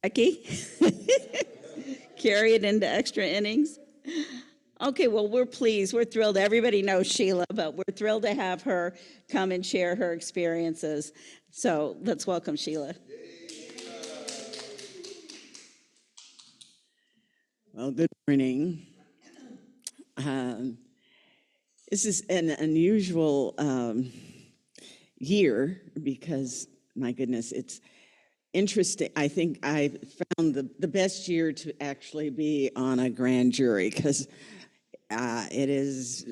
Becky. Carry it into extra innings. Okay, well, we're pleased. We're thrilled. Everybody knows Sheila, but we're thrilled to have her come and share her experiences. So let's welcome Sheila. Well, good morning. This is an unusual year because, my goodness, it's interesting. I think I found the best year to actually be on a grand jury because it is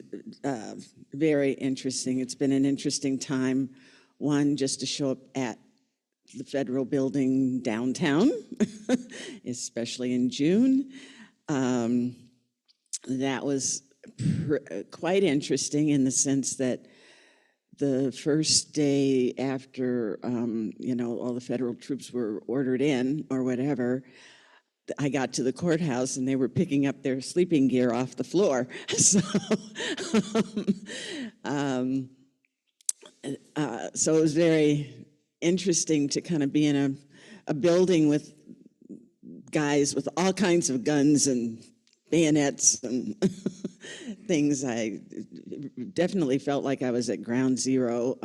very interesting. It's been an interesting time, one, just to show up at the federal building downtown, especially in June. That was quite interesting in the sense that the first day after, all the federal troops were ordered in or whatever, I got to the courthouse and they were picking up their sleeping gear off the floor. So it was very interesting to kind of be in a building with guys with all kinds of guns and bayonets and things. I definitely felt like I was at ground zero.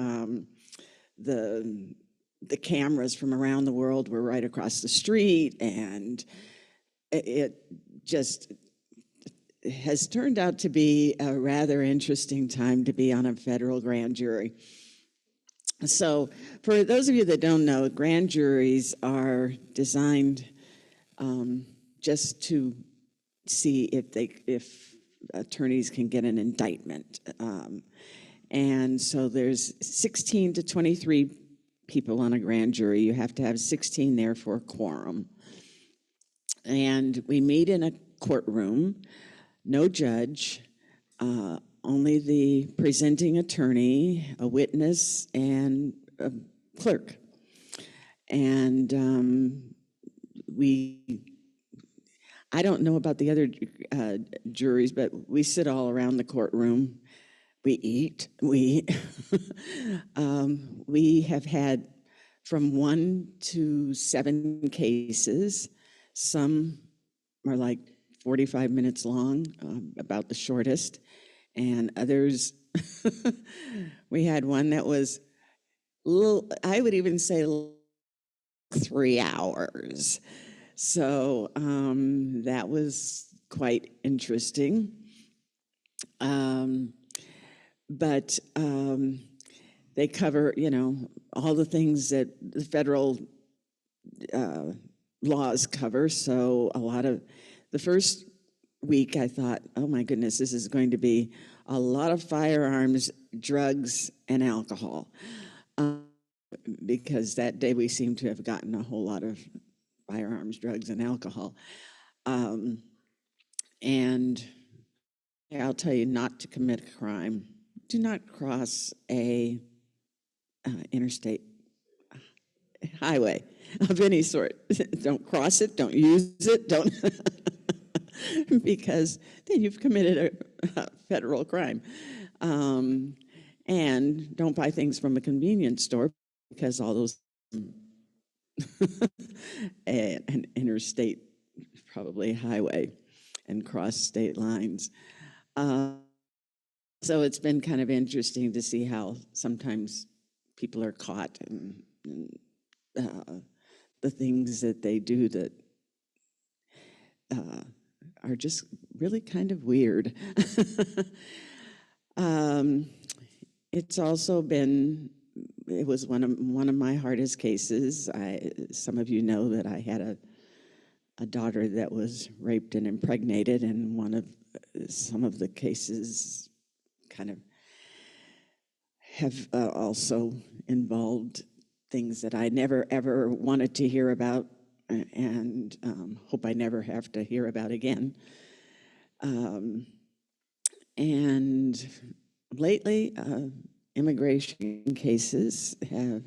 The cameras from around the world were right across the street, and it just has turned out to be a rather interesting time to be on a federal grand jury. So for those of you that don't know, grand juries are designed just to see if attorneys can get an indictment. And so there's 16 to 23 people on a grand jury. You have to have 16 there for a quorum. And we meet in a courtroom, no judge, only the presenting attorney, a witness, and a clerk. And I don't know about the other juries, but we sit all around the courtroom. We eat. We have had from 1 to 7 cases. Some are like 45 minutes long, about the shortest, and others. We had one that was I would even say 3 hours. So that was quite interesting. But they cover, all the things that the federal laws cover. So a lot of the first week I thought, oh my goodness, this is going to be a lot of firearms, drugs, and alcohol. Because that day we seem to have gotten a whole lot of firearms, drugs, and alcohol. And I'll tell you not to commit a crime. Do not cross a interstate highway of any sort. Don't cross it, don't use it, don't, because then you've committed a federal crime. And don't buy things from a convenience store because all those an interstate, probably highway, and cross state lines. So it's been kind of interesting to see how sometimes people are caught and the things that they do that are just really kind of weird. It's also been, it was one of my hardest cases. Some of you know that I had a daughter that was raped and impregnated, and some of the cases kind of have also involved things that I never ever wanted to hear about, and hope I never have to hear about again. And lately, immigration cases have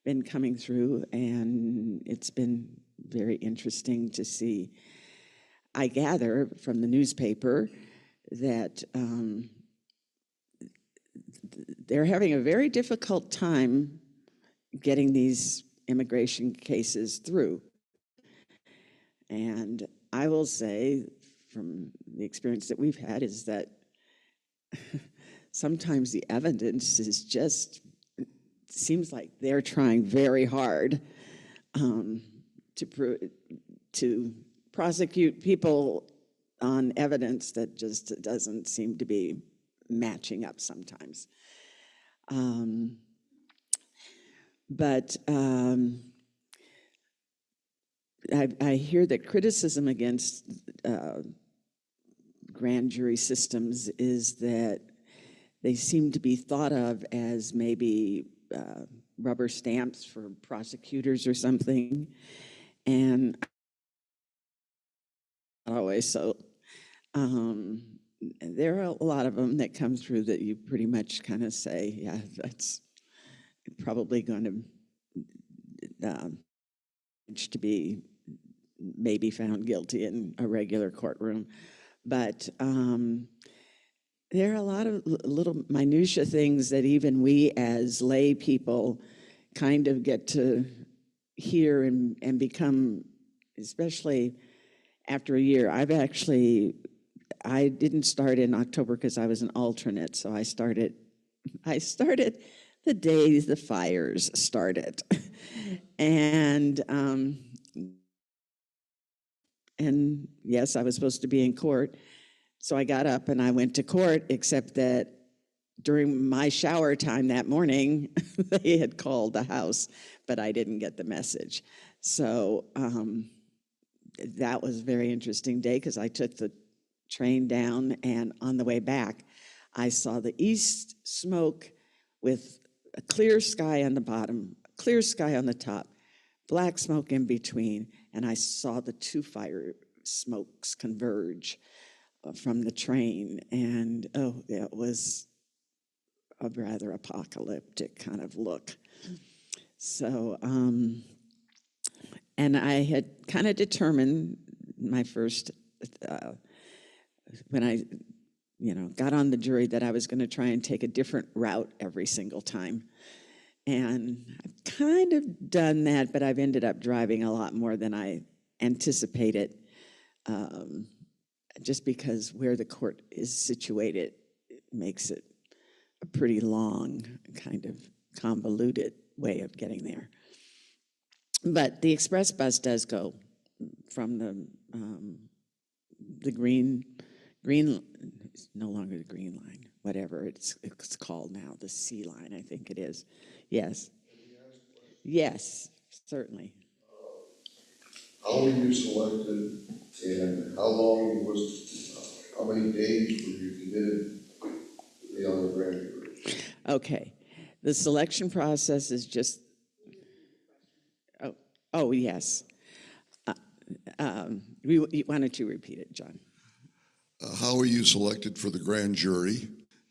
been coming through, and it's been very interesting to see. I gather from the newspaper that they're having a very difficult time getting these immigration cases through. And I will say, from the experience that we've had, is that sometimes the evidence is just, seems like they're trying very hard to prosecute people on evidence that just doesn't seem to be matching up sometimes. But I hear that criticism against grand jury systems is that they seem to be thought of as maybe rubber stamps for prosecutors or something, and not always so. There are a lot of them that come through that you pretty much kind of say, yeah, that's probably going to be maybe found guilty in a regular courtroom. But there are a lot of little minutia things that even we as lay people kind of get to hear and become, especially after a year. I didn't start in October because I was an alternate, so I started the day the fires started. And yes, I was supposed to be in court. So I got up and I went to court, except that during my shower time that morning, they had called the house, but I didn't get the message. So that was a very interesting day because I took the train down, and on the way back, I saw the east smoke with a clear sky on the bottom, clear sky on the top, black smoke in between, and I saw the two fire smokes converge from the train, and it was a rather apocalyptic kind of look. So, and I had kind of determined my first, when I, got on the jury, that I was going to try and take a different route every single time. And I've kind of done that, but I've ended up driving a lot more than I anticipated, just because where the court is situated, it makes it a pretty long, kind of convoluted way of getting there. But the express bus does go from the green, it's no longer the green line, whatever it's called now, the C line, I think it is. Yes. Yes, certainly. How were you selected, and how many days were you committed to be on the grand jury? Okay. The selection process is just, oh yes. Why don't you repeat it, John? How were you selected for the grand jury,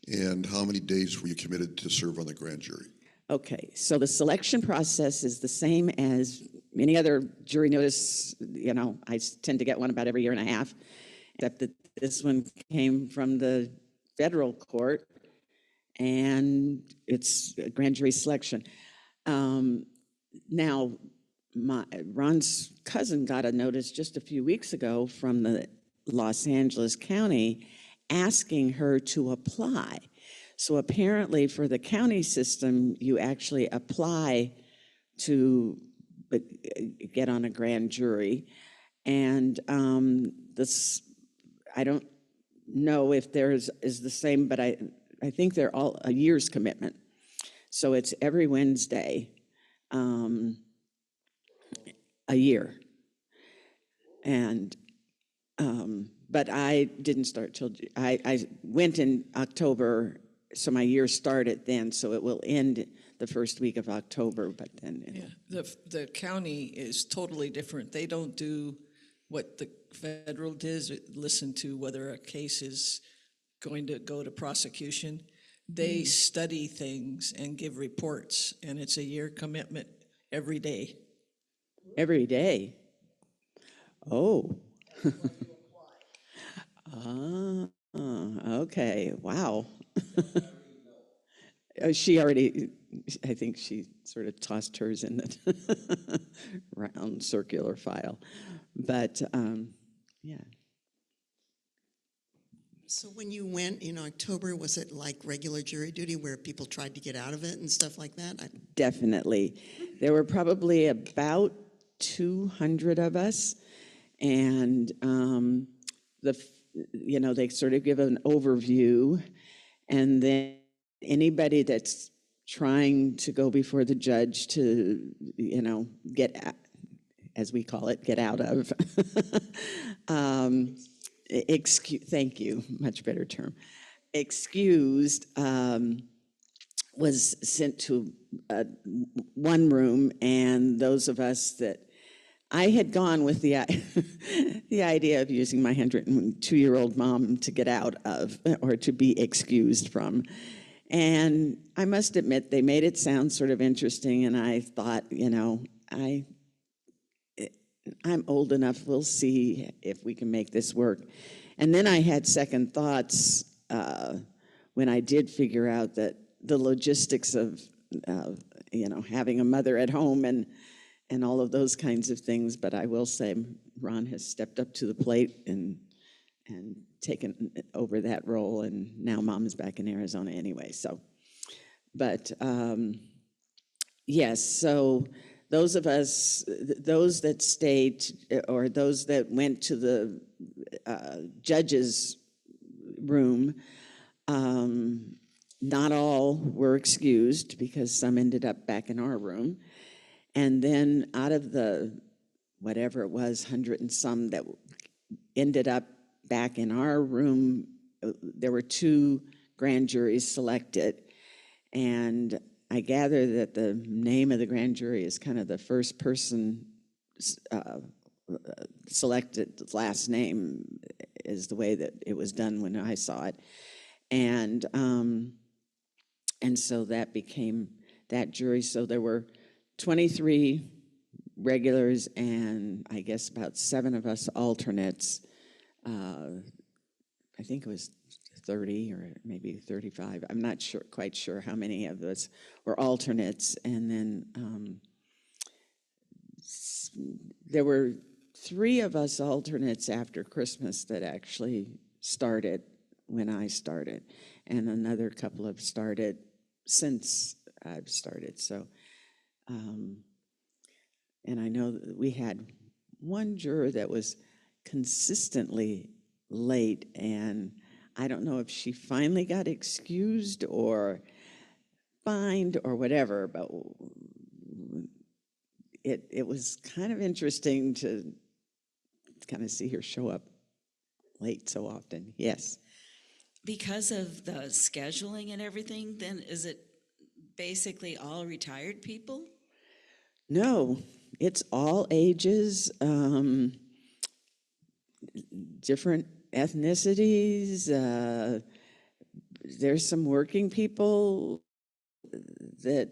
and how many days were you committed to serve on the grand jury? Okay, so the selection process is the same as any other jury notice. I tend to get one about every year and a half, except that this one came from the federal court, and it's a grand jury selection. Now, Ron's cousin got a notice just a few weeks ago from the Los Angeles County asking her to apply. So apparently for the county system, you actually apply to get on a grand jury. And this, I don't know if theirs is the same, but I think they're all a year's commitment. So it's every Wednesday, a year. And but I didn't start till I went in October, so my year started then. So it will end the first week of October. But then the county is totally different. They don't do what the federal does, listen to whether a case is going to go to prosecution. They study things and give reports, and it's a year commitment every day. Every day. Oh. Okay. Wow. She already I think she sort of tossed hers in the round circular file. But yeah. So when you went in October, was it like regular jury duty where people tried to get out of it and stuff like that? Definitely. There were probably about 200 of us, and they sort of give an overview, and then anybody that's trying to go before the judge to, get, as we call it, get out of. Thank you, much better term. Excused. Was sent to one room, and those of us that I had gone with the the idea of using my 102-year-old mom to get out of or to be excused from. And I must admit, they made it sound sort of interesting, and I thought, I'm old enough, we'll see if we can make this work. And then I had second thoughts when I did figure out that the logistics of, having a mother at home and all of those kinds of things. But I will say Ron has stepped up to the plate and taken over that role, and now Mom's back in Arizona anyway. So, but yes, so those of us, those that stayed, or those that went to the judge's room, not all were excused because some ended up back in our room. And then out of the, whatever it was, 100 and some that ended up back in our room, there were 2 grand juries selected. And I gather that the name of the grand jury is kind of the first person selected last name is the way that it was done when I saw it. And so that became that jury. So there were 23 regulars and I guess about 7 of us alternates. I think it was 30 or maybe 35. I'm not quite sure how many of us were alternates. And then there were 3 of us alternates after Christmas that actually started when I started, and another couple have started since I've started. So, and I know that we had one juror that was consistently late, and I don't know if she finally got excused or fined or whatever, but it was kind of interesting to kind of see her show up late so often. Yes. Because of the scheduling and everything, then is it basically all retired people? No, it's all ages, different ethnicities. There's some working people that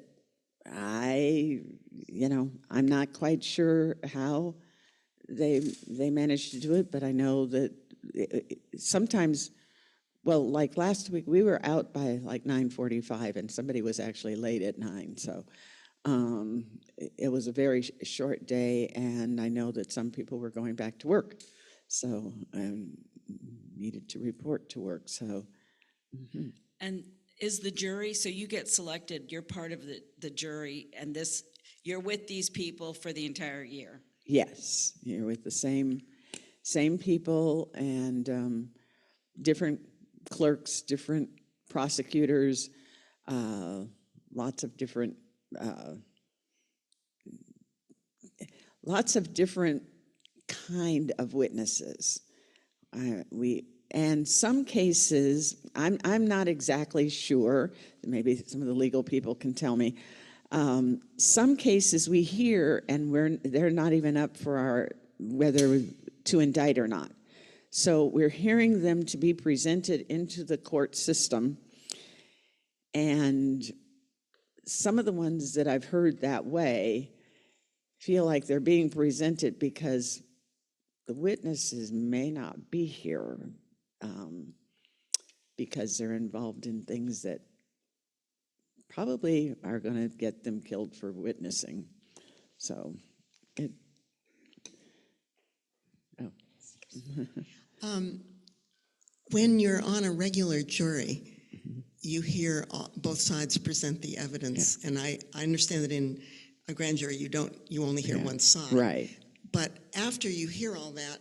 I'm not quite sure how they managed to do it, but I know that sometimes. Well, like last week, we were out by like 9:45, and somebody was actually late at 9. So it was a very short day, and I know that some people were going back to work. So I needed to report to work. So. Mm-hmm. And is the jury, so you get selected, you're part of the jury, and you're with these people for the entire year? Yes, you're with the same people and different clerks, different prosecutors, lots of different kind of witnesses. And some cases, I'm not exactly sure. Maybe some of the legal people can tell me. Some cases we hear, and they're not even up for whether to indict or not. So we're hearing them to be presented into the court system, and some of the ones that I've heard that way feel like they're being presented because the witnesses may not be here because they're involved in things that probably are going to get them killed for witnessing. So, When you're on a regular jury, you hear both sides present the evidence, and I understand that in a grand jury you only hear one side. right. But after you hear all that,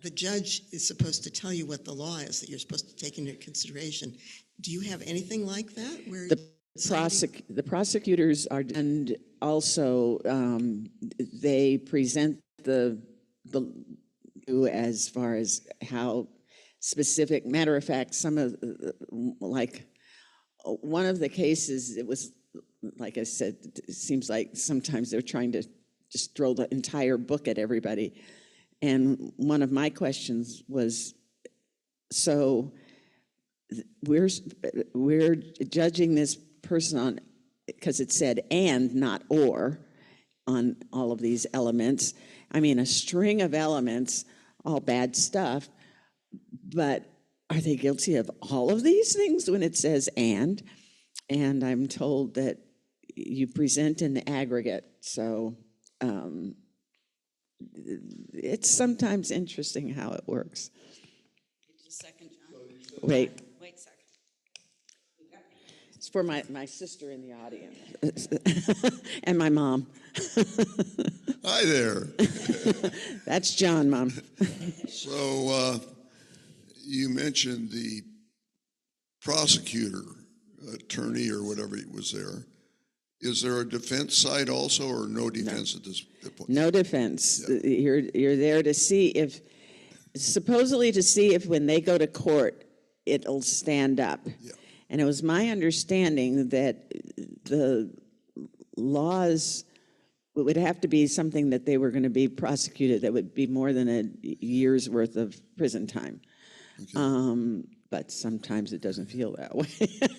the judge is supposed to tell you what the law is that you're supposed to take into consideration. Do you have anything like that? Where The prosecutors are, and also they present the as far as how specific. Matter of fact, some of like one of the cases, it was like I said, it seems like sometimes they're trying to just throw the entire book at everybody. And one of my questions was, so we're judging this person on, because it said and not or on all of these elements. I mean, a string of elements, all bad stuff, but are they guilty of all of these things when it says and? And I'm told that you present in the aggregate, so it's sometimes interesting how it works. Just a second, John. Wait. Wait a second. It's for my sister in the audience and my mom. Hi there. That's John, Mom. So you mentioned the prosecutor, attorney, or whatever was there. Is there a defense side also, or no defense at this point? No defense. Yeah. You're there to see if, supposedly to see if when they go to court, it'll stand up. Yeah. And it was my understanding that the laws would have to be something that they were going to be prosecuted that would be more than a year's worth of prison time. Okay. But sometimes it doesn't feel that way,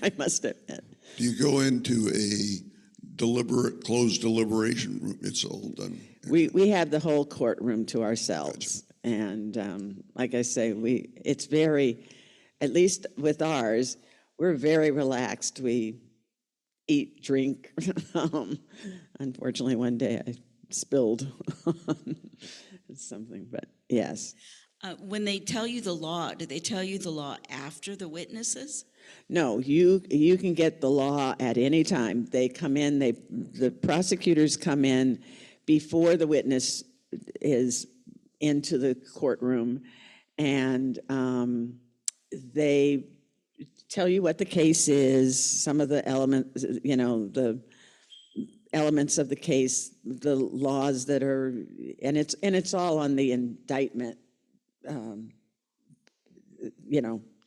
I must admit. Do you go into a closed deliberation room? It's all done. We have the whole courtroom to ourselves. Gotcha. And like I say, it's very, at least with ours, we're very relaxed. We eat, drink. Unfortunately, one day I spilled something, but yes. When they tell you the law, do they tell you the law after the witnesses? No, you can get the law at any time. They come in, the prosecutors come in before the witness is into the courtroom, and they tell you what the case is, some of the elements, the elements of the case, the laws that are, and it's all on the indictment,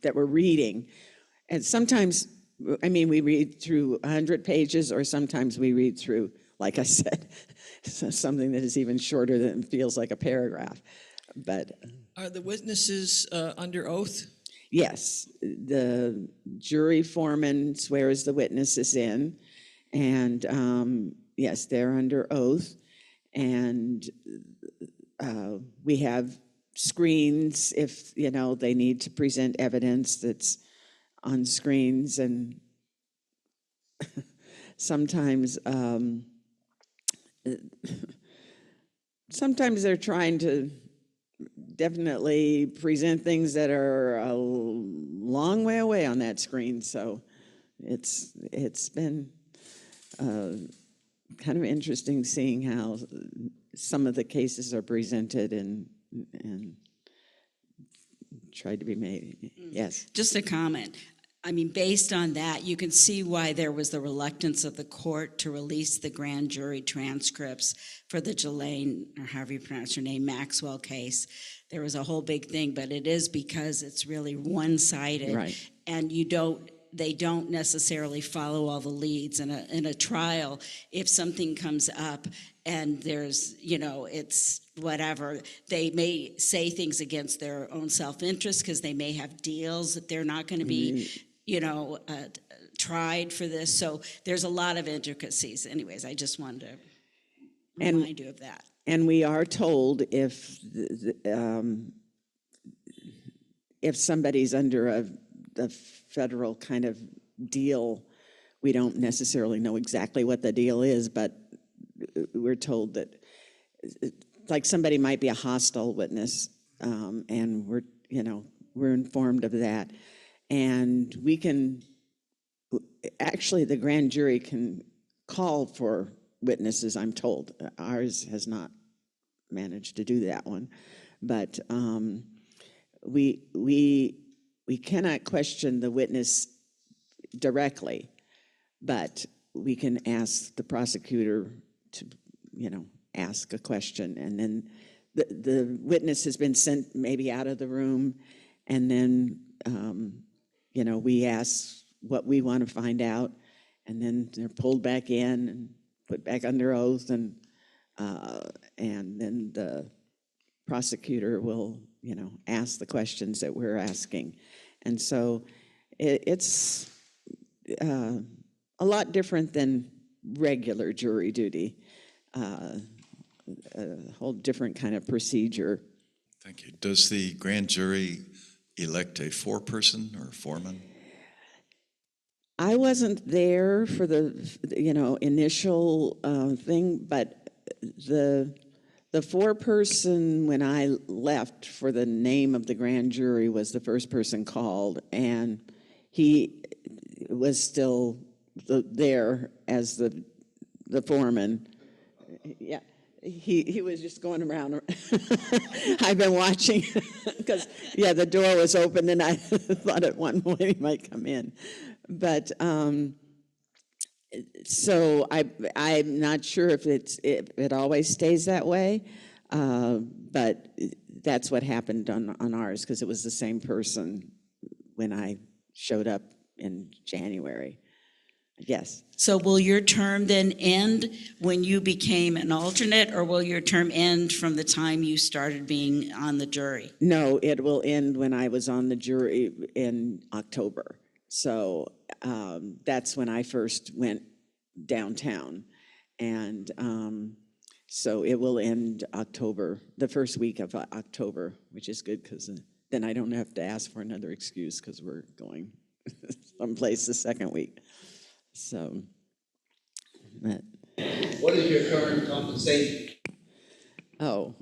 that we're reading. And sometimes, we read through 100 pages, or sometimes we read through, like I said, something that is even shorter than feels like a paragraph. But Are the witnesses under oath? yes, the jury foreman swears the witnesses in, and yes, they're under oath, and we have screens if they need to present evidence that's on screens, and sometimes they're trying to definitely present things that are a long way away on that screen. So it's been kind of interesting seeing how some of the cases are presented and tried to be made. Yes. Just a comment. Based on that, you can see why there was the reluctance of the court to release the grand jury transcripts for the Jelaine, or however you pronounce her name, Maxwell case. There was a whole big thing, but it is because it's really one-sided. Right. And they don't necessarily follow all the leads. In a trial, if something comes up and there's, it's whatever, they may say things against their own self-interest because they may have deals that they're not going to be, tried for this. So there's a lot of intricacies. Anyways, I just wanted to remind you of that. And we are told if somebody's under a federal kind of deal we don't necessarily know exactly what the deal is, but we're told that, like, somebody might be a hostile witness, and we're informed of that. And we can, actually, the grand jury can call for witnesses, I'm told. Ours has not managed to do that one. But we cannot question the witness directly, but we can ask the prosecutor to, ask a question, and then the witness has been sent maybe out of the room, and then we ask what we want to find out, and then they're pulled back in and put back under oath, and then the prosecutor will ask the questions that we're asking. And so it's a lot different than regular jury duty, a whole different kind of procedure. Thank you. Does the grand jury elect a foreperson or a foreman? I wasn't there for the initial thing, but the foreperson, when I left for the name of the grand jury, was the first person called, and he was still there as the foreman. Yeah, he was just going around. I've been watching because the door was open, and I thought at one point he might come in, but so I'm not sure if it always stays that way, but that's what happened on ours, because it was the same person when I showed up in January. Yes. So will your term then end when you became an alternate, or will your term end from the time you started being on the jury? No, it will end when I was on the jury in October. So that's when I first went downtown. And so it will end October, the first week of October, which is good, because then I don't have to ask for another excuse, because we're going someplace the second week. So, but, what is your current compensation? oh,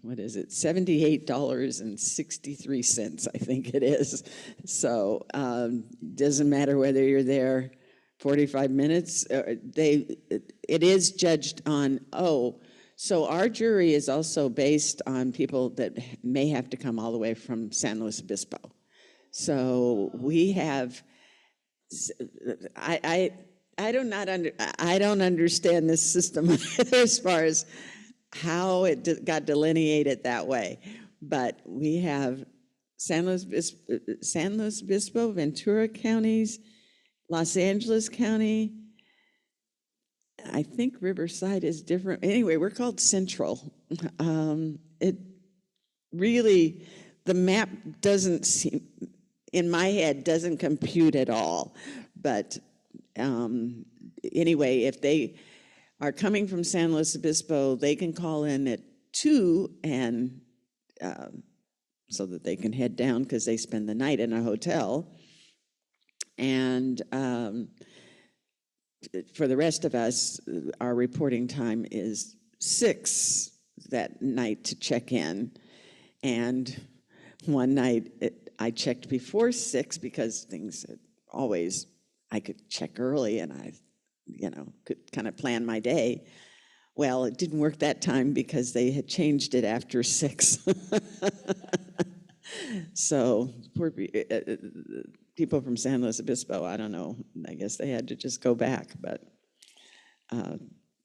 what is it? $78.63, I think it is. So, doesn't matter whether you're there 45 minutes. It is judged on, so our jury is also based on people that may have to come all the way from San Luis Obispo. So we have, I don't understand this system as far as how it got delineated that way, but we have San Luis Obispo, Ventura counties, Los Angeles County. I think Riverside is different. Anyway, we're called Central. It really, the map doesn't seem, in my head, doesn't compute at all. But anyway, if they are coming from San Luis Obispo, they can call in at 2 and so that they can head down, because they spend the night in a hotel. And for the rest of us, our reporting time is 6 that night to check in. And one night I checked before 6 because things had always, I could check early and I, could kind of plan my day. Well, it didn't work that time because they had changed it after 6. So poor people from San Luis Obispo, I don't know, I guess they had to just go back, but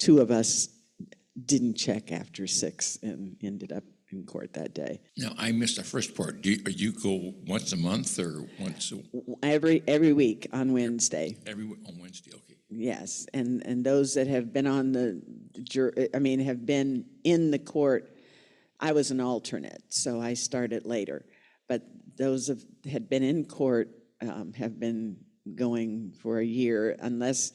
2 of us didn't check after 6 and ended up in court that day. Now, I missed the first part. Do you go once a month or once Every week on Wednesday. on Wednesday? Okay. Yes, and those that have been on the jury, have been in the court, I was an alternate, so I started later. But those had been in court have been going for a year, unless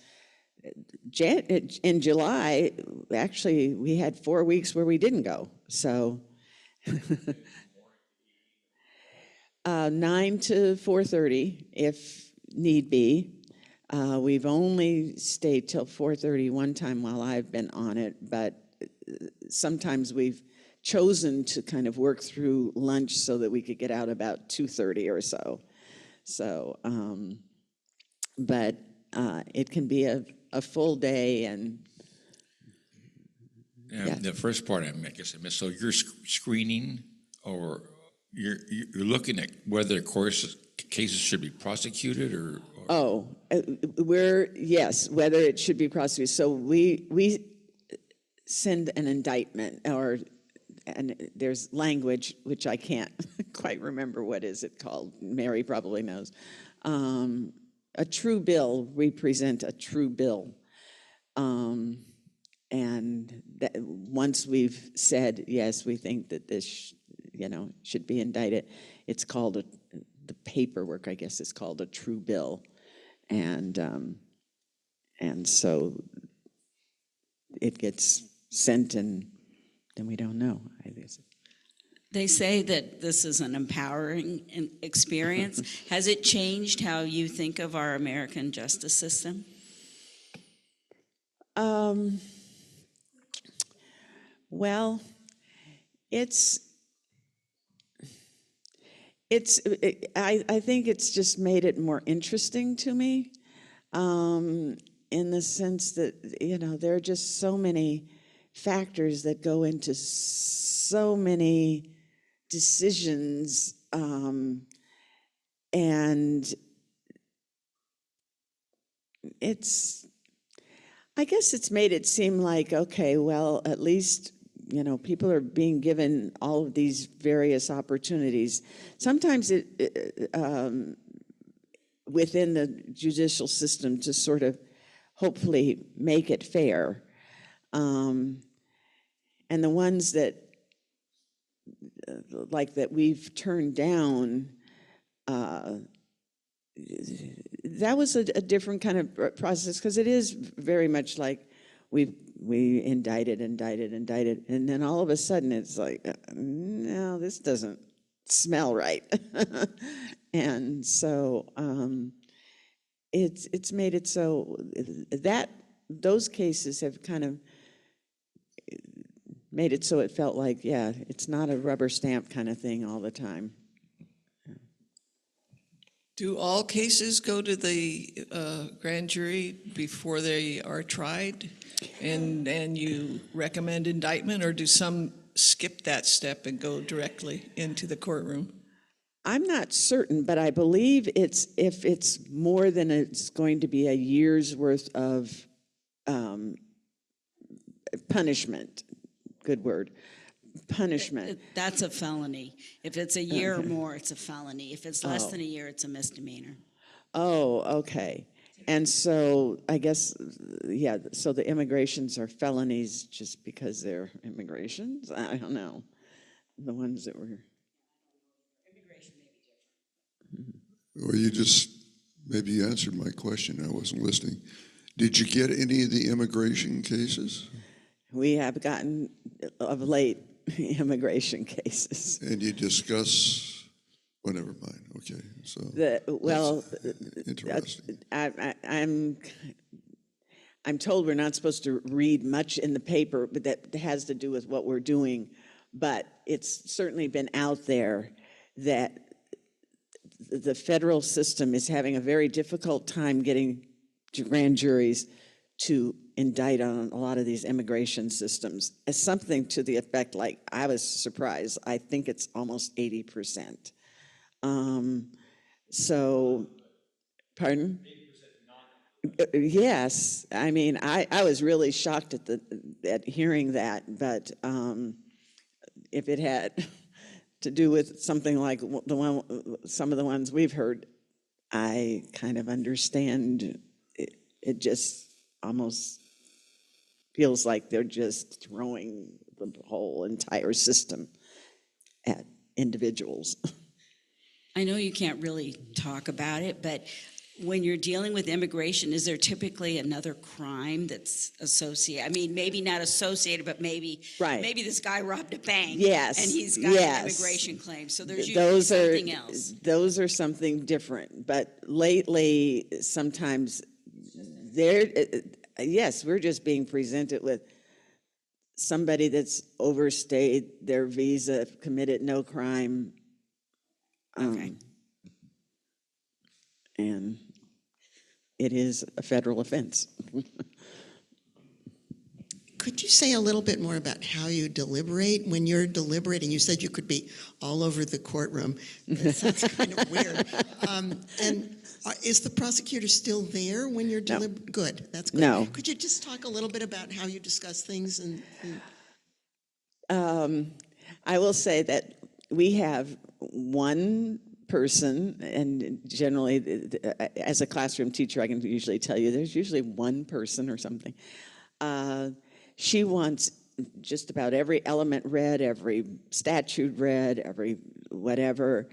in July, actually, we had 4 weeks where we didn't go. So 9 to 4:30 if need be. We've only stayed till 4:30 one time while I've been on it, but sometimes we've chosen to kind of work through lunch so that we could get out about 2:30 or so. So, but it can be a full day, and Yeah. The first part I guess I missed. So you're screening, or you're looking at whether cases should be prosecuted, or yes, whether it should be prosecuted. So we send an indictment, and there's language which I can't quite remember what is it called. Mary probably knows. A true bill. We present a true bill, and once we've said yes, we think that this, should be indicted. It's called the paperwork, I guess, is called a true bill, and so it gets sent, and then we don't know. I guess. They say that this is an empowering experience. Has it changed how you think of our American justice system? Well, I think it's just made it more interesting to me, in the sense that, there are just so many factors that go into so many decisions, and I guess it's made it seem like, okay, well, at least, people are being given all of these various opportunities. Sometimes within the judicial system to sort of hopefully make it fair. And the ones that, that we've turned down, that was a different kind of process, because it is very much like we indicted, and then all of a sudden it's like, no, this doesn't smell right. And so it's made it so that those cases have kind of made it so it felt like, yeah, it's not a rubber stamp kind of thing all the time. Do all cases go to the grand jury before they are tried, and you recommend indictment, or do some skip that step and go directly into the courtroom? I'm not certain, but I believe if it's more than it's going to be a year's worth of punishment, good word, punishment. That's a felony. If it's a year or more, it's a felony. If it's less than a year, it's a misdemeanor. Oh, okay. And so I guess, yeah, so the immigrations are felonies just because they're immigrations? I don't know. The ones that were... Immigration may be different. Well, maybe you answered my question. I wasn't listening. Did you get any of the immigration cases? We have gotten, of late, immigration cases. And you discuss... Well, never mind. Okay, so interesting. I'm told we're not supposed to read much in the paper, but that has to do with what we're doing. But it's certainly been out there that the federal system is having a very difficult time getting grand juries to indict on a lot of these immigration systems. As something to the effect, like, I was surprised. I think it's almost 80%. So, pardon? 80% not. Yes, I mean, I was really shocked at hearing that, but if it had to do with something like some of the ones we've heard, I kind of understand. It just almost feels like they're just throwing the whole entire system at individuals. I know you can't really talk about it, but when you're dealing with immigration, is there typically another crime that's associated? I mean, maybe not associated, but maybe this guy robbed a bank. Yes, and he's got an immigration claim. So there's usually something else. Those are something different. But lately, sometimes yes, we're just being presented with somebody that's overstayed their visa, committed no crime. And it is a federal offense. Could you say a little bit more about how you deliberate? When you're deliberating, you said you could be all over the courtroom. That sounds kind of weird. Is the prosecutor still there when you're deliberating? Good, that's good. No. Could you just talk a little bit about how you discuss things? I will say that we have one person, and generally, as a classroom teacher, I can usually tell you there's usually one person or something. She wants just about every element read, every statute read, every whatever,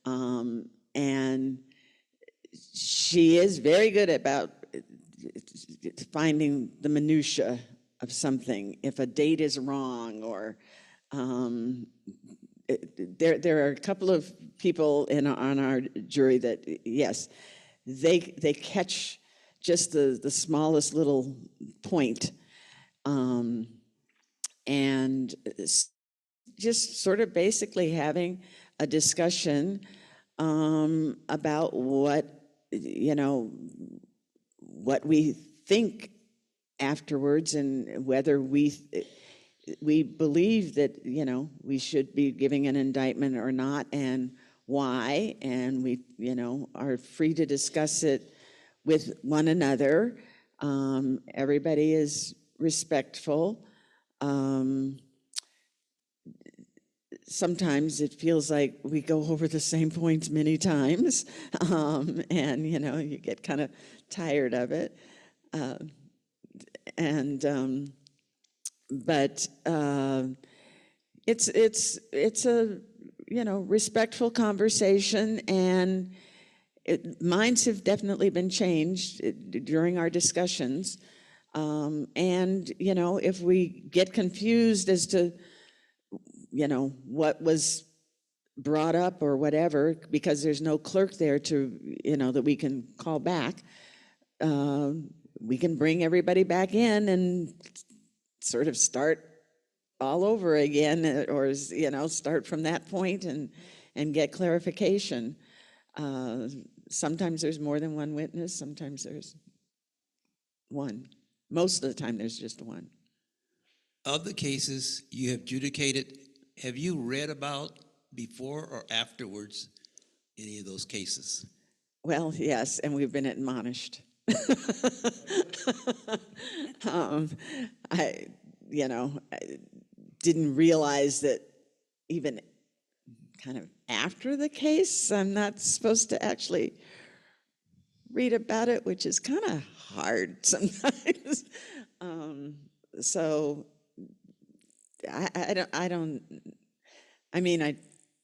and she is very good about finding the minutia of something. If a date is wrong, or there are a couple of people on our jury that, yes, they catch just the smallest little point, and just sort of basically having a discussion about what we think afterwards, and whether we believe that we should be giving an indictment or not, and why, and we are free to discuss it with one another. Everybody is respectful. Sometimes it feels like we go over the same points many times, and you get kind of tired of it. But it's a respectful conversation, and minds have definitely been changed during our discussions. And if we get confused as to what was brought up or whatever, because there's no clerk there to that we can call back, we can bring everybody back in and sort of start all over again, or start from that point and get clarification. Sometimes there's more than one witness, sometimes there's one. Most of the time there's just one. Of the cases you have adjudicated, have you read about before or afterwards any of those cases? Well, yes, and we've been admonished. I didn't realize that even kind of after the case, I'm not supposed to actually read about it, which is kind of hard sometimes. So I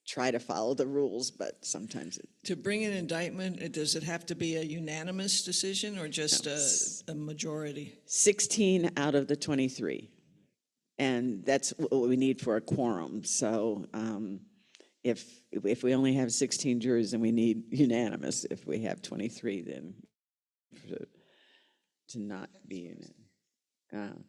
try to follow the rules, but sometimes To bring an indictment, does it have to be a unanimous decision or just a majority? 16 out of the 23. And that's what we need for a quorum. So if we only have 16 jurors, then we need unanimous. If we have 23, then to not be unanimous.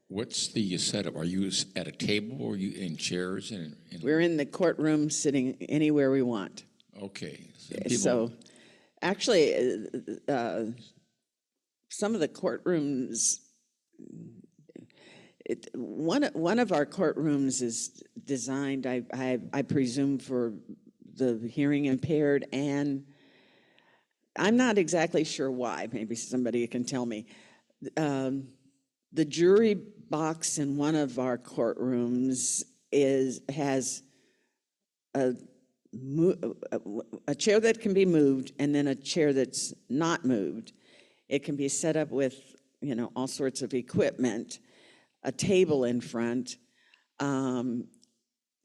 What's the setup? Are you at a table or are you in chairs? We're in the courtroom, sitting anywhere we want. Okay. So actually, some of the courtrooms, one of our courtrooms is designed, I presume, for the hearing impaired, and I'm not exactly sure why. Maybe somebody can tell me. The jury box in one of our courtrooms has a chair that can be moved, and then a chair that's not moved. It can be set up with all sorts of equipment, a table in front.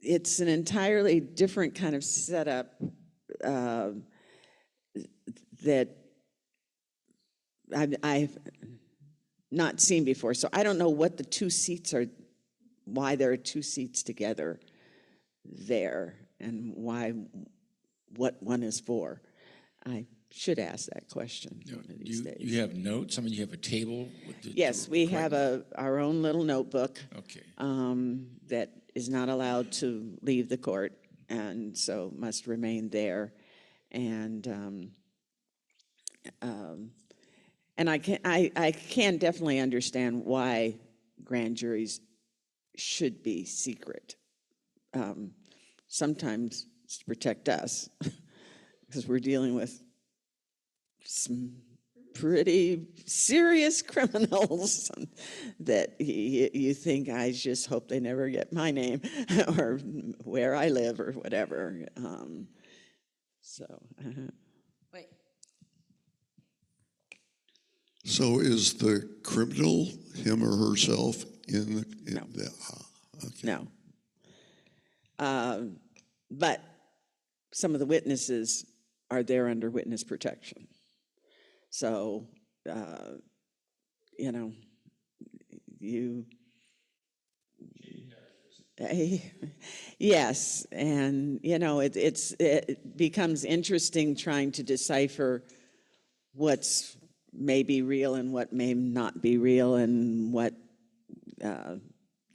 It's an entirely different kind of setup that I've not seen before. So I don't know what the two seats are, why there are two seats together there, and why what one is for. I should ask that question one of these days. You have notes? I mean, you have a table? Yes, we have our own little notebook Okay. that is not allowed to leave the court, and so must remain there. And I can definitely understand why grand juries should be secret. Sometimes it's to protect us, because we're dealing with some pretty serious criminals that you think, I just hope they never get my name or where I live or whatever. Wait. So is the criminal him or herself in the? No. Okay. No. But some of the witnesses are there under witness protection. So, yes, and it becomes interesting trying to decipher what's may be real and what may not be real, and what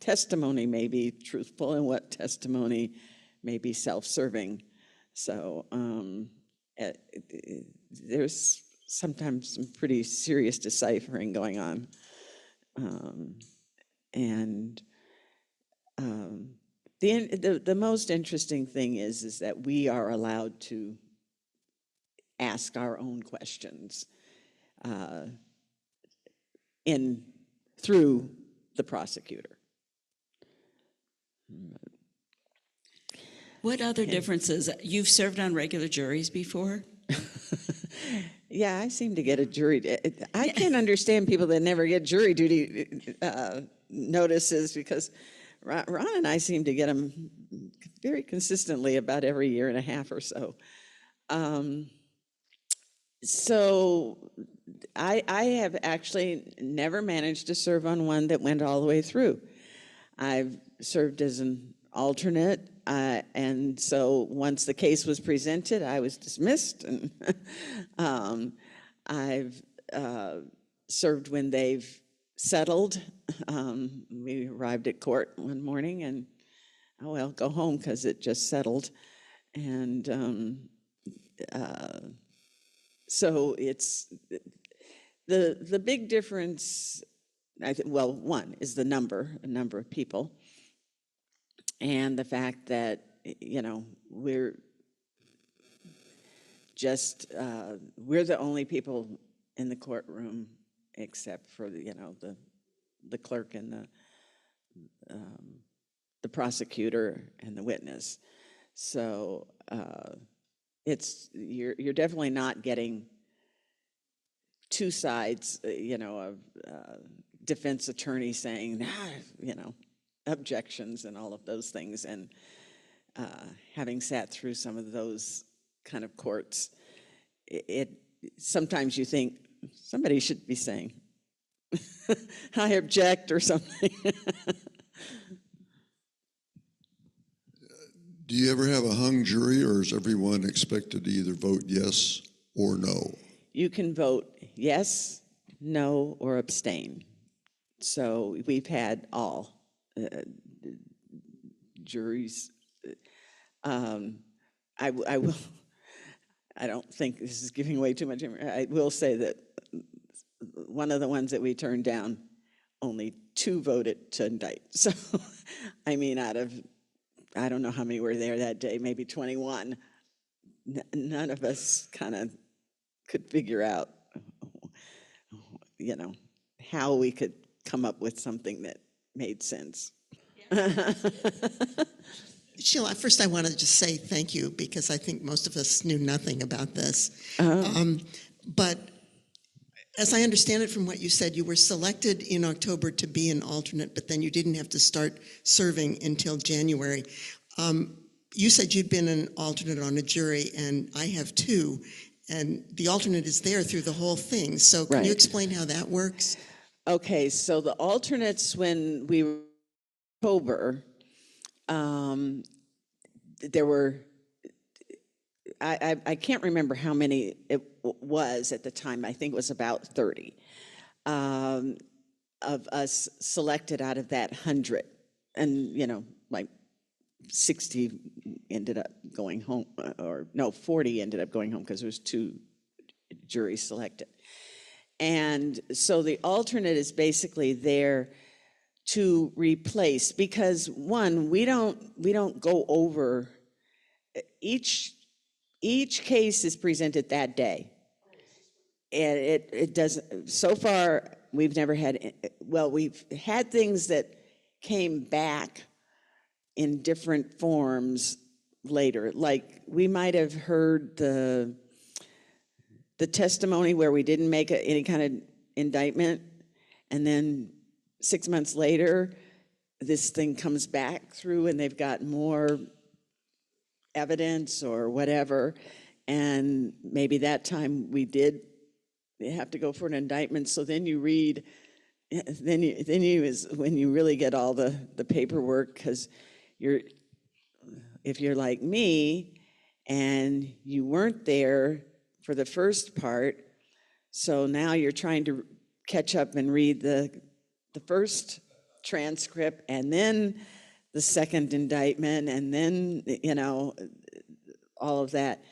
testimony may be truthful and what testimony may be self-serving. So there's sometimes some pretty serious deciphering going on. The most interesting thing is that we are allowed to ask our own questions through the prosecutor. What other differences? You've served on regular juries before? Yeah, I seem to get a jury. I can't understand people that never get jury duty notices, because Ron and I seem to get them very consistently about every year and a half or so. So I have actually never managed to serve on one that went all the way through. I've served as an alternate, and so once the case was presented, I was dismissed. And I've served when they've settled. We arrived at court one morning, and go home because it just settled. And so it's the big difference. One is the number of people, and the fact that we're the only people in the courtroom, except for the clerk and the prosecutor and the witness. So you're definitely not getting two sides, of defense attorney saying, objections and all of those things. And having sat through some of those kind of courts, it sometimes you think somebody should be saying, I object or something. Do you ever have a hung jury, or is everyone expected to either vote yes or no? You can vote yes, no, or abstain. So we've had all juries. I don't think this is giving away too much. I will say that one of the ones that we turned down, only 2 voted to indict. So, out of, I don't know how many were there that day, maybe 21. None of us kind of could figure out, how we could come up with something that made sense. Sheila, first I want to just say thank you, because I think most of us knew nothing about this. But as I understand it from what you said, you were selected in October to be an alternate, but then you didn't have to start serving until January. You said you'd been an alternate on a jury, and I have too, and the alternate is there through the whole thing. So can you explain how that works? Okay, so the alternates, when we were in October, there were I can't remember how many it was at the time. I think it was about 30 of us selected out of that 100. And, like 60 ended up going home, or no, 40 ended up going home because there was 2 juries selected. And so the alternate is basically there to replace, because one, we don't go over each case is presented that day. And it doesn't, so far, we've never had, well, we've had things that came back in different forms later. Like, we might have heard the testimony where we didn't make any kind of indictment, and then 6 months later, this thing comes back through and they've got more evidence or whatever, and maybe that time we did have to go for an indictment. So then you read, then you is when you really get all the paperwork, because if you're like me and you weren't there for the first part, so now you're trying to catch up and read the first transcript and then the second indictment, and then all of that.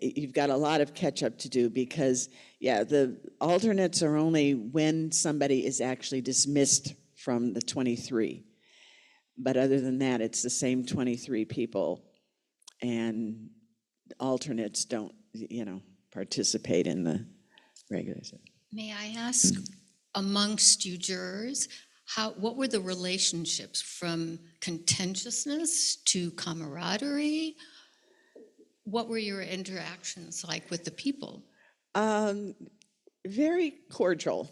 You've got a lot of catch up to do, because the alternates are only when somebody is actually dismissed from the 23. But other than that, it's the same 23 people, and alternates don't participate in the regular. May I ask, amongst you jurors, what were the relationships, from contentiousness to camaraderie? What were your interactions like with the people? Very cordial.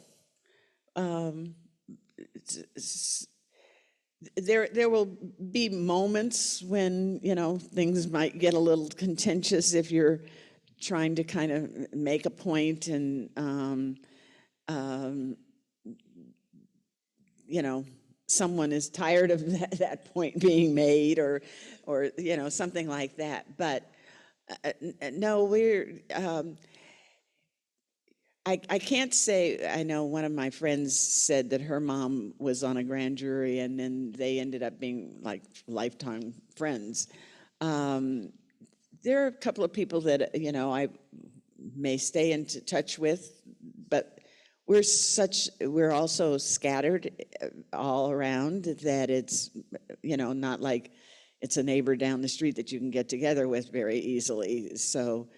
There will be moments when things might get a little contentious if you're trying to kind of make a point, and someone is tired of that point being made, or something like that. But no, we're. I can't say. I know one of my friends said that her mom was on a grand jury, and then they ended up being like lifetime friends. There are a couple of people that I may stay in touch with, but we're also scattered all around, that it's not like it's a neighbor down the street that you can get together with very easily. So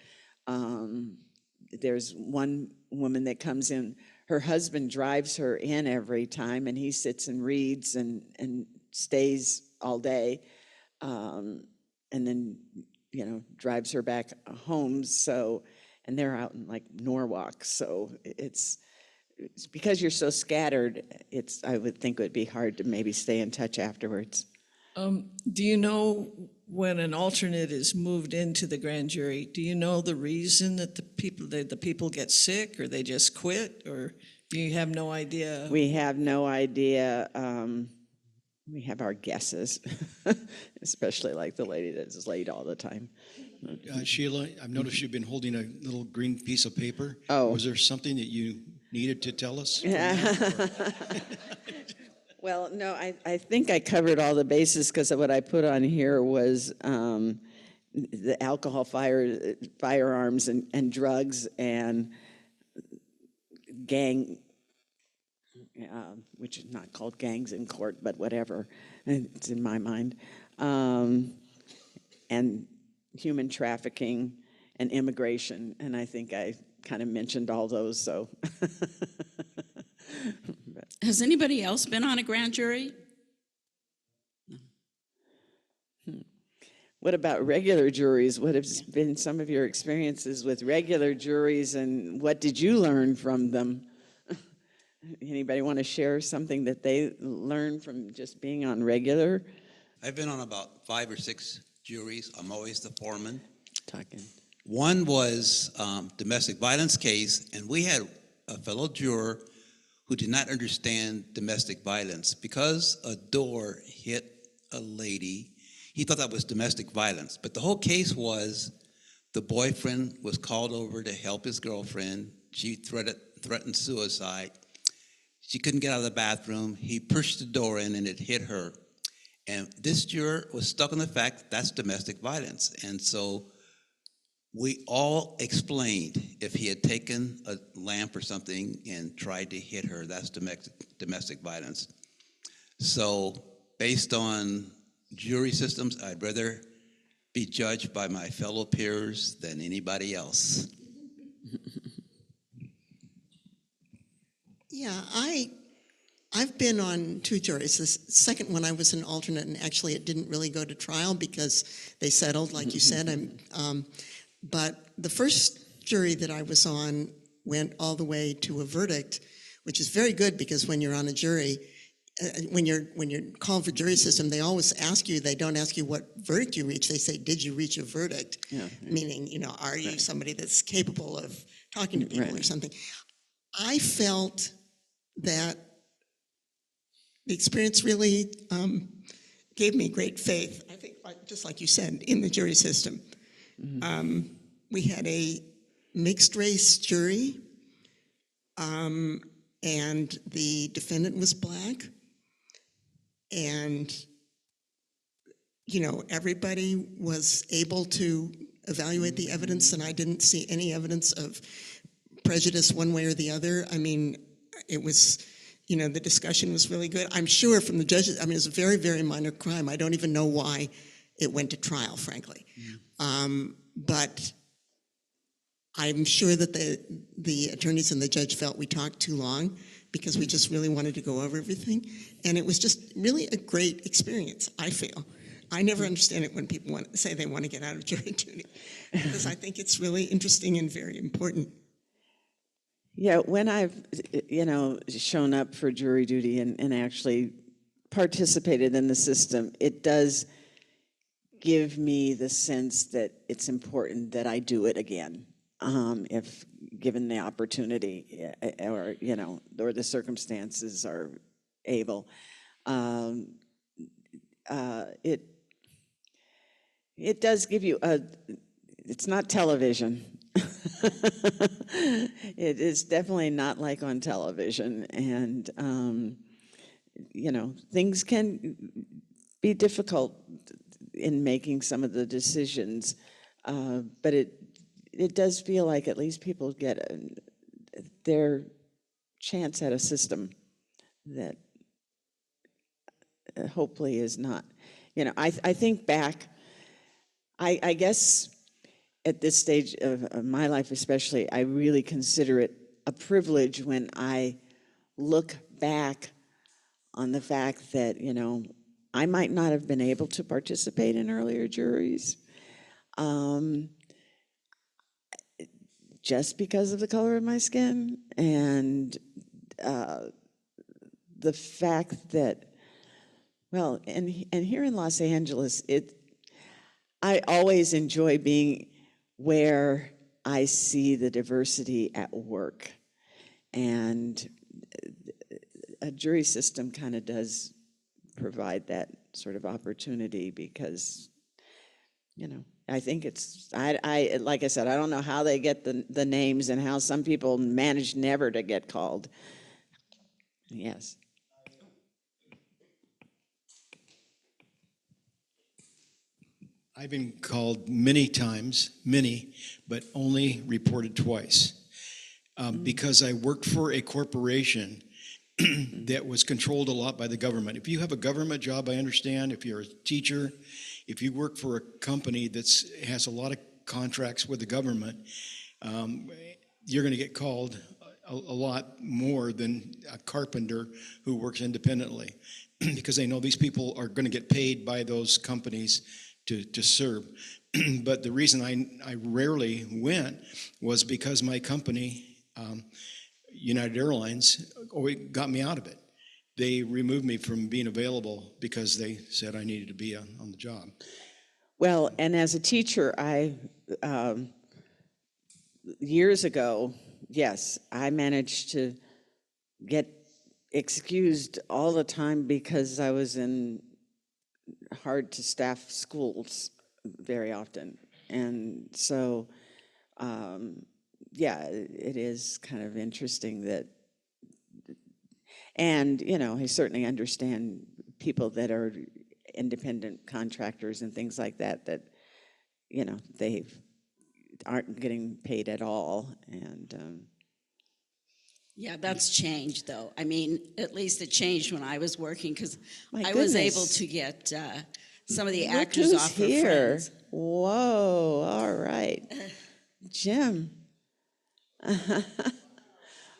there's one woman that comes in, her husband drives her in every time, and he sits and reads and stays all day, and then drives her back home. So, and they're out in like Norwalk, so it's because you're so scattered, I would think it would be hard to maybe stay in touch afterwards. Do you know, when an alternate is moved into the grand jury, do you know the reason that the people get sick, or they just quit, or do you have no idea? We have no idea. We have our guesses, especially like the lady that's late all the time. Sheila, I've noticed you've been holding a little green piece of paper. Oh. Was there something that you needed to tell us? Well, no, I think I covered all the bases, because what I put on here was the alcohol, firearms, and drugs, and gang, which is not called gangs in court, but whatever, it's in my mind, and human trafficking and immigration, and I think I kind of mentioned all those, so. Has anybody else been on a grand jury? What about regular juries? What have been some of your experiences with regular juries, and what did you learn from them? Anybody want to share something that they learned from just being on regular? I've been on about 5 or 6 juries. I'm always the foreman. Talking. One was domestic violence case, and we had a fellow juror who did not understand domestic violence. Because a door hit a lady, he thought that was domestic violence. But the whole case was The boyfriend was called over to help his girlfriend. She threatened suicide. She couldn't get out of the bathroom. He pushed the door in and it hit her. And this juror was stuck on the fact that that's domestic violence. And so we all explained if he had taken a lamp or something and tried to hit her, that's domestic violence. So based on jury systems, I'd rather be judged by my fellow peers than anybody else. Yeah, I've been on 2 juries. The second one I was an alternate, and actually it didn't really go to trial because they settled, like you said. But the first jury that I was on went all the way to a verdict, which is very good because when you're on a jury, when you're called for jury system, they always ask you. They don't ask you what verdict you reach. They say, "Did you reach a verdict?" Yeah. Meaning, are you Right. somebody that's capable of talking to people Right. or something? I felt that the experience really gave me great faith. I think, just like you said, in the jury system. We had a mixed race jury, and the defendant was black. And, everybody was able to evaluate the evidence, and I didn't see any evidence of prejudice one way or the other. I mean, it was, the discussion was really good. I'm sure from the judges, it was a very, very minor crime. I don't even know why it went to trial, frankly. But I'm sure that the attorneys and the judge felt we talked too long because we just really wanted to go over everything. And it was just really a great experience, I feel. I never understand it when people say they want to get out of jury duty because I think it's really interesting and very important. Yeah, when I've, shown up for jury duty and actually participated in the system, it does give me the sense that it's important that I do it again, if given the opportunity, or or the circumstances are able. It does give you it's not television. It is definitely not like on television, and things can be difficult in making some of the decisions, but it does feel like at least people get their chance at a system that hopefully is not. I think back. I guess at this stage of my life especially, I really consider it a privilege when I look back on the fact that, I might not have been able to participate in earlier juries just because of the color of my skin, and the fact that, well, and here in Los Angeles, I always enjoy being where I see the diversity at work, and a jury system kind of does provide that sort of opportunity because, I think it's, I like I said, I don't know how they get the names and how some people manage never to get called. Yes. I've been called many times, but only reported twice. Because I worked for a corporation that was controlled a lot by the government. If you have a government job, I understand. If you're a teacher, if you work for a company that has a lot of contracts with the government, you're going to get called a lot more than a carpenter who works independently because they know these people are going to get paid by those companies to serve. But the reason I rarely went was because my company, United Airlines, got me out of it. They removed me from being available because they said I needed to be on the job. Well, and as a teacher, years ago, yes, I managed to get excused all the time because I was in hard to staff schools very often. And so, yeah, it is kind of interesting that, and, I certainly understand people that are independent contractors and things like that, they aren't getting paid at all. And Yeah, that's changed, though. I mean, at least it changed when I was working, because My I was able goodness. to get some of the Look actors who's off for here. Friends. Whoa, all right. Jim.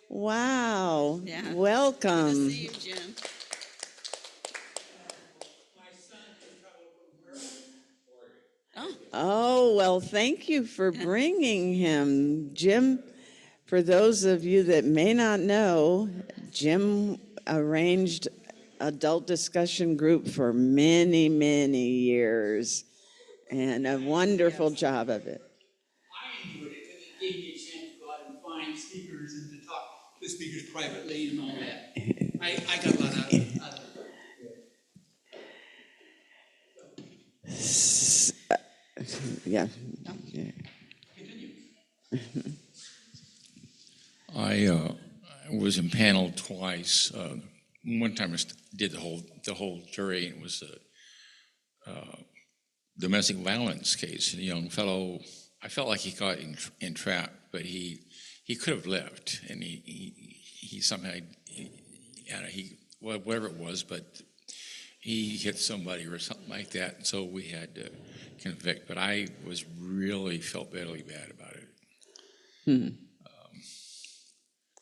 Wow. Yeah. Welcome. Good to see you, Jim. Oh, well, thank you for bringing him. Jim, for those of you that may not know, Jim arranged adult discussion group for many, many years, and a wonderful job of it. I enjoyed it because it gave me a chance to go out and find speakers and to talk to speakers privately and all that. I got a lot out of it. Yeah. Continue. I was impaneled twice. One time I did the whole jury, and it was a domestic violence case. And a young fellow, I felt like he got entrapped, but he could have left, and he somehow whatever it was, but he hit somebody or something like that, and so we had to convict. But I felt really bad about it.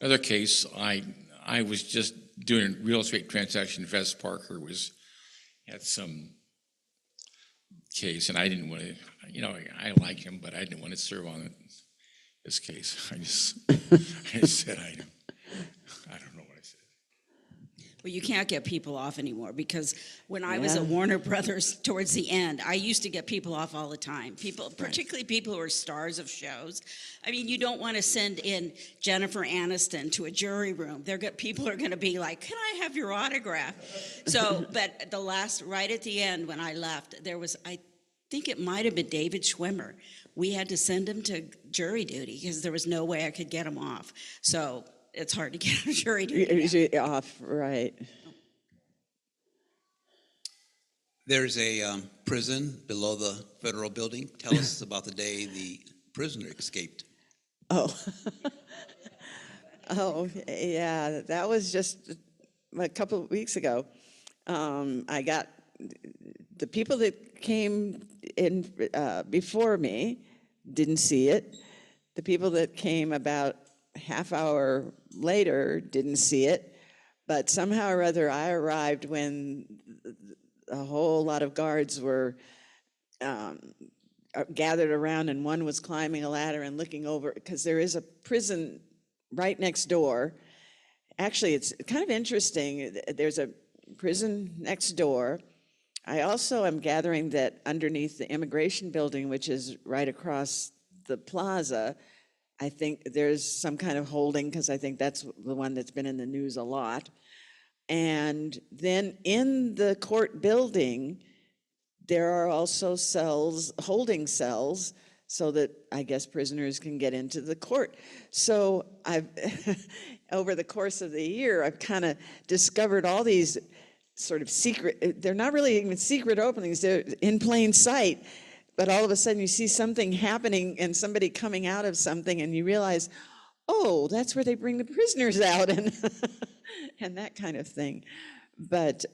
Other case, I was just doing a real estate transaction. Vess Parker had some case, and I didn't want to. I like him, but I didn't want to serve on this case. I just said I don't know what I said. Well, you can't get people off anymore, because when I was at Warner Brothers towards the end, I used to get people off all the time. People, particularly people who are stars of shows. I mean, you don't want to send in Jennifer Aniston to a jury room. People are going to be like, "Can I have your autograph?" So, but right at the end when I left, there was, I think it might have been David Schwimmer. We had to send him to jury duty because there was no way I could get him off. So it's hard to get a jury duty now. Off, right. There's a prison below the federal building. Tell us about the day the prisoner escaped. Oh. Oh, yeah, that was just a couple of weeks ago. I got the people that came in before me didn't see it. The people that came about half hour later didn't see it. But somehow or other, I arrived when a whole lot of guards were gathered around, and one was climbing a ladder and looking over, because there is a prison right next door. Actually, it's kind of interesting. There's a prison next door. I also am gathering that underneath the immigration building, which is right across the plaza, I think there's some kind of holding, because I think that's the one that's been in the news a lot. And then in the court building, there are also cells, holding cells, so that I guess prisoners can get into the court. So I've, over the course of the year, I've kind of discovered all these sort of secret, they're not really even secret openings, they're in plain sight, but all of a sudden you see something happening and somebody coming out of something, and you realize, oh, that's where they bring the prisoners out, and and that kind of thing. But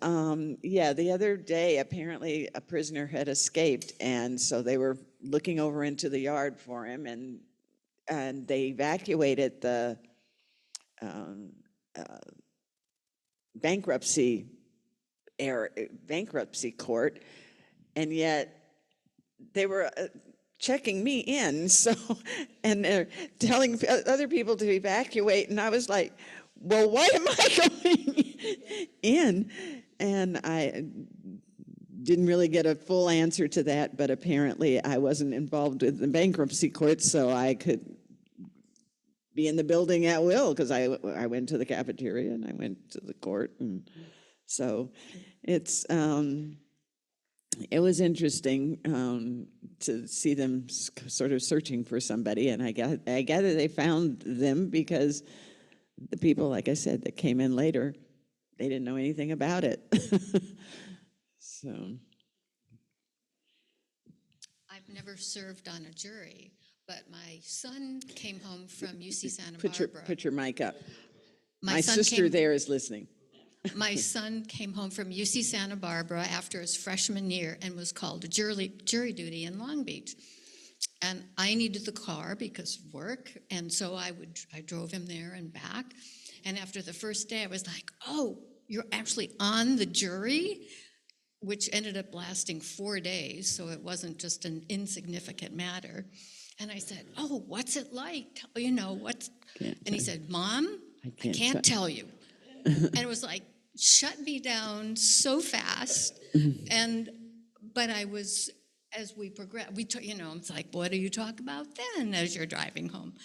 yeah, the other day, apparently a prisoner had escaped, and so they were looking over into the yard for him, and they evacuated the bankruptcy court, and yet they were checking me in, so, and they're telling other people to evacuate, and I was like, well, why am I going in? And I didn't really get a full answer to that, but apparently I wasn't involved with the bankruptcy court, so I could be in the building at will, because I went to the cafeteria and I went to the court, and so it was interesting to see them sort of searching for somebody, and I gather they found them because the people, like I said, that came in later, they didn't know anything about it. So I've never served on a jury, but my son came home from UC Santa put Barbara. your mic up. My My son sister came- there is listening. My son came home from UC Santa Barbara after his freshman year and was called to jury duty in Long Beach. And I needed the car because of work, and so I drove him there and back. And after the first day, I was like, "Oh, you're actually on the jury," which ended up lasting 4 days, so it wasn't just an insignificant matter. And I said, "Oh, what's it like? You know, what's?" And he said, "Mom, I can't tell you." And it was like, shut me down so fast. But I was, as we progressed, it's like, what do you talk about then as you're driving home?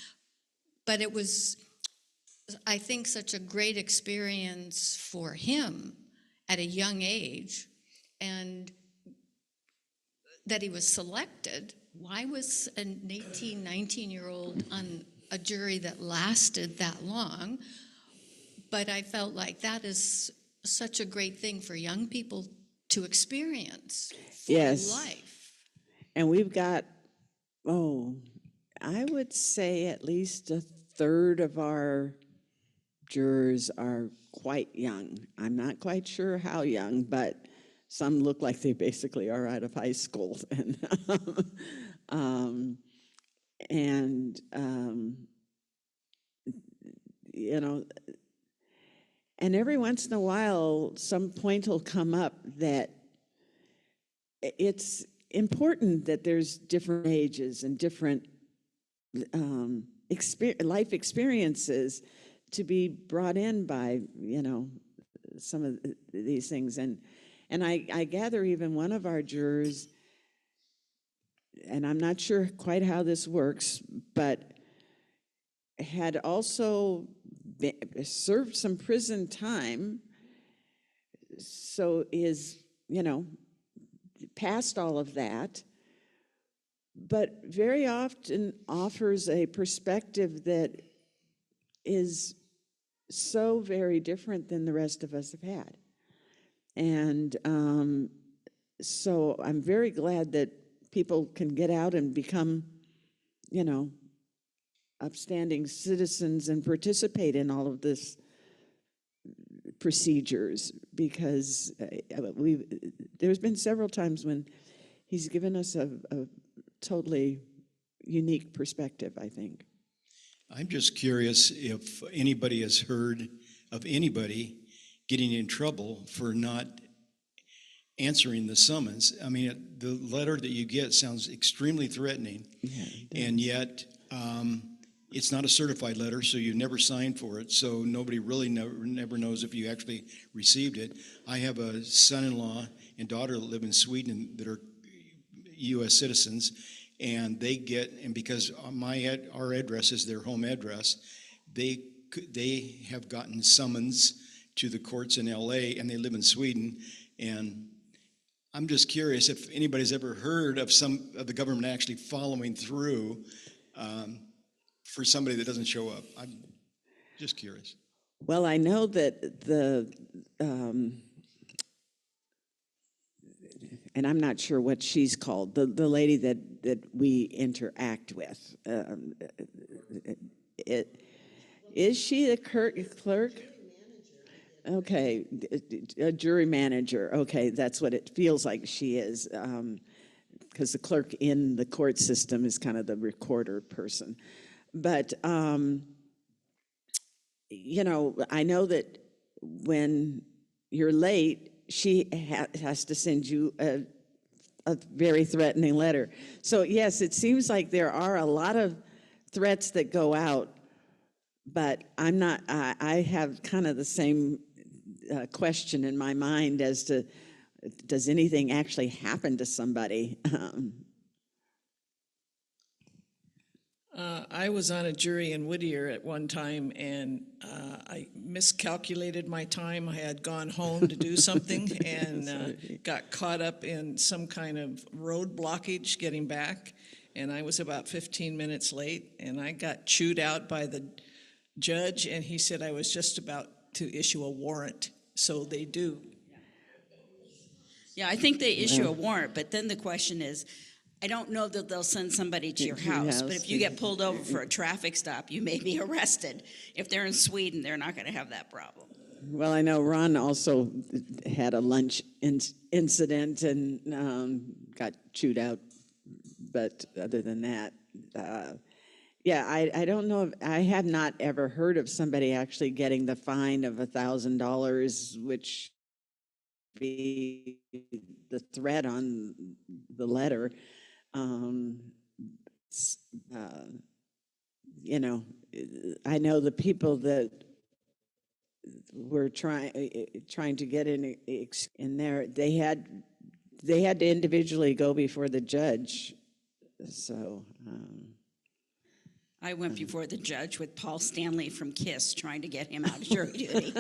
But it was, I think, such a great experience for him at a young age, and that he was selected. Why was an 18, 19-year-old on a jury that lasted that long? But I felt like that is such a great thing for young people to experience for Yes. life. And we've got, I would say at least a third of our jurors are quite young. I'm not quite sure how young, but some look like they basically are out of high school. And every once in a while, some point will come up that it's important that there's different ages and different life experiences to be brought in by, some of these things. And I gather even one of our jurors, and I'm not sure quite how this works, but had also served some prison time, so is, past all of that, but very often offers a perspective that is so very different than the rest of us have had. And so I'm very glad that people can get out and become, upstanding citizens and participate in all of this procedures, because there's been several times when he's given us a totally unique perspective, I think. I'm just curious if anybody has heard of anybody getting in trouble for not answering the summons. I mean, the letter that you get sounds extremely threatening, and yet it's not a certified letter, so you never signed for it, so nobody really never knows if you actually received it. I have a son-in-law and daughter that live in Sweden that are U.S. citizens, and they get, and because our address is their home address, they have gotten summons to the courts in L.A., and they live in Sweden, and I'm just curious if anybody's ever heard of the government actually following through for somebody that doesn't show up. I'm just curious. Well, I know that and I'm not sure what she's called, the lady that we interact with. Is she the clerk? Okay, a jury manager. Okay, that's what it feels like she is, because the clerk in the court system is kind of the recorder person. But, I know that when you're late, she has to send you a very threatening letter. So, yes, it seems like there are a lot of threats that go out, but I have kind of the same question in my mind as to, does anything actually happen to somebody? I was on a jury in Whittier at one time, and I miscalculated my time. I had gone home to do something and got caught up in some kind of road blockage getting back, and I was about 15 minutes late, and I got chewed out by the judge, and he said I was just about to issue a warrant. So they do. Yeah, I think they issue a warrant, but then the question is, I don't know that they'll send somebody to your house, but if you get pulled over for a traffic stop, you may be arrested. If they're in Sweden, they're not going to have that problem. Well, I know Ron also had a lunch incident and got chewed out, but other than that, yeah, I don't know. I have not ever heard of somebody actually getting the fine of $1,000, which be the threat on the letter. You know, I know the people that were trying to get in there. They had to individually go before the judge. So. I went before the judge with Paul Stanley from KISS trying to get him out of jury duty.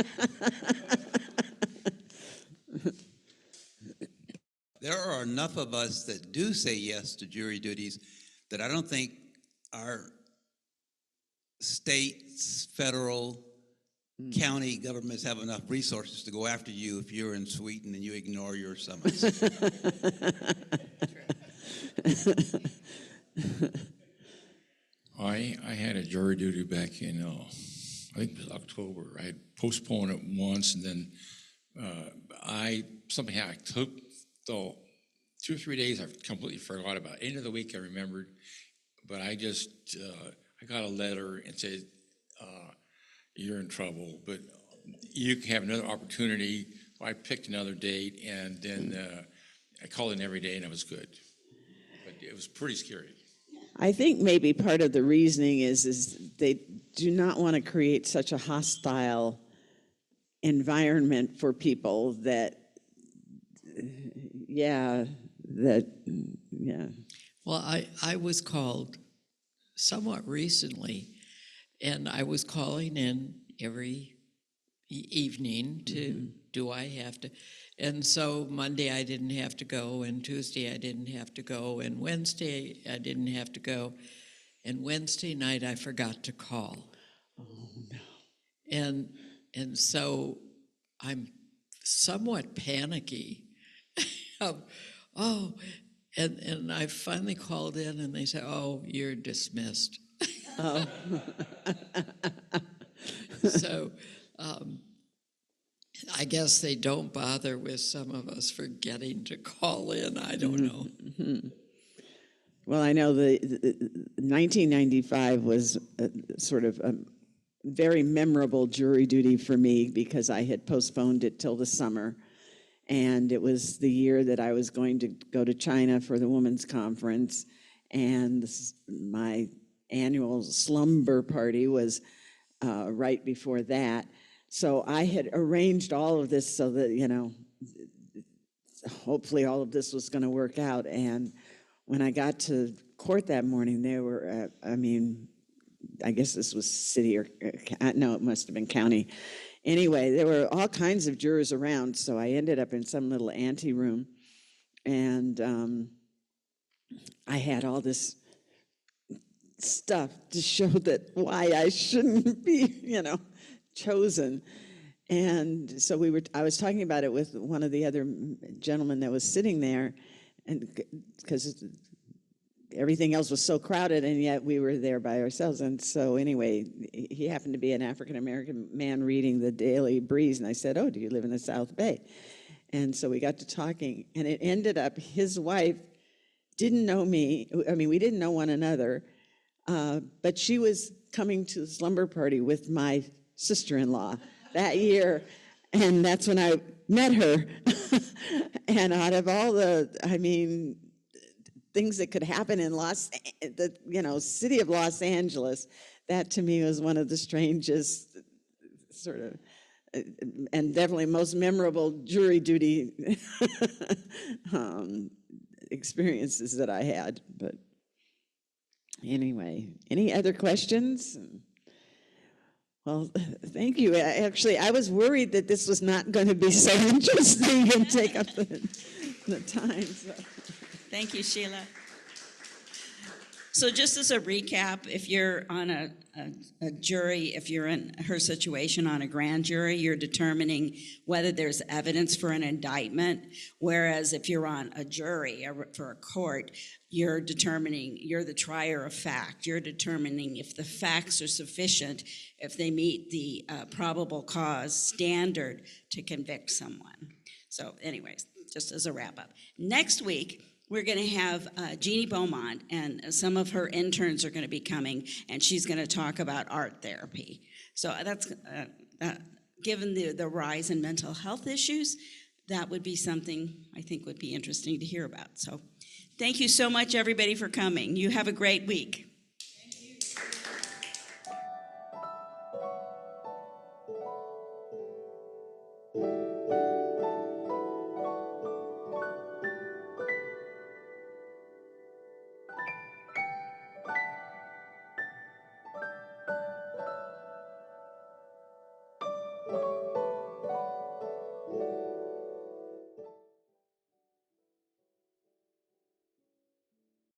There are enough of us that do say yes to jury duties that I don't think our states, federal, county governments have enough resources to go after you if you're in Sweden and you ignore your summons. I had a jury duty back in, I think it was October. I had postponed it once, and then somehow I took the 2 or 3 days I completely forgot about. End of the week I remembered, but I just, I got a letter and said, you're in trouble, but you can have another opportunity. I picked another date, and then I called in every day, and it was good. But it was pretty scary. I think maybe part of the reasoning is they do not want to create such a hostile environment for people that. Well, I was called somewhat recently, and I was calling in every evening to, do I have to? And so Monday I didn't have to go, and Tuesday I didn't have to go, and Wednesday I didn't have to go, and Wednesday night I forgot to call. Oh, no. And so I'm somewhat panicky. And I finally called in, and they said, "Oh, you're dismissed." Oh. So I guess they don't bother with some of us forgetting to call in. I don't know. Mm-hmm. Well, I know the 1995 was sort of a very memorable jury duty for me because I had postponed it till the summer. And it was the year that I was going to go to China for the Women's Conference. And my annual slumber party was right before that. So I had arranged all of this so that, hopefully all of this was going to work out. And when I got to court that morning, there were, I guess this was city or, no, it must have been county. Anyway, there were all kinds of jurors around, so I ended up in some little anteroom, and I had all this stuff to show that why I shouldn't be, chosen. And so I was talking about it with one of the other gentlemen that was sitting there, and because everything else was so crowded, and yet we were there by ourselves. And so anyway, he happened to be an African-American man reading the Daily Breeze, and I said, "Oh, do you live in the South Bay?" And so we got to talking, and it ended up his wife didn't know me. We didn't know one another, but she was coming to the slumber party with my sister-in-law that year, and that's when I met her. And out of all the, things that could happen in the city of Los Angeles, that to me was one of the strangest sort of, and definitely most memorable jury duty experiences that I had. But Anyway, any other questions? Well, thank you. Actually, I was worried that this was not going to be so interesting and take up the time. So. Thank you, Sheila. So just as a recap, if you're on a jury, if you're in her situation on a grand jury, you're determining whether there's evidence for an indictment, whereas if you're on a jury for a court, you're the trier of fact. You're determining if the facts are sufficient, if they meet the probable cause standard to convict someone. So anyways, just as a wrap up. Next week, we're going to have Jeannie Beaumont, and some of her interns are going to be coming, and she's going to talk about art therapy. So that's, given the rise in mental health issues, that would be something I think would be interesting to hear about. So thank you so much, everybody, for coming. You have a great week.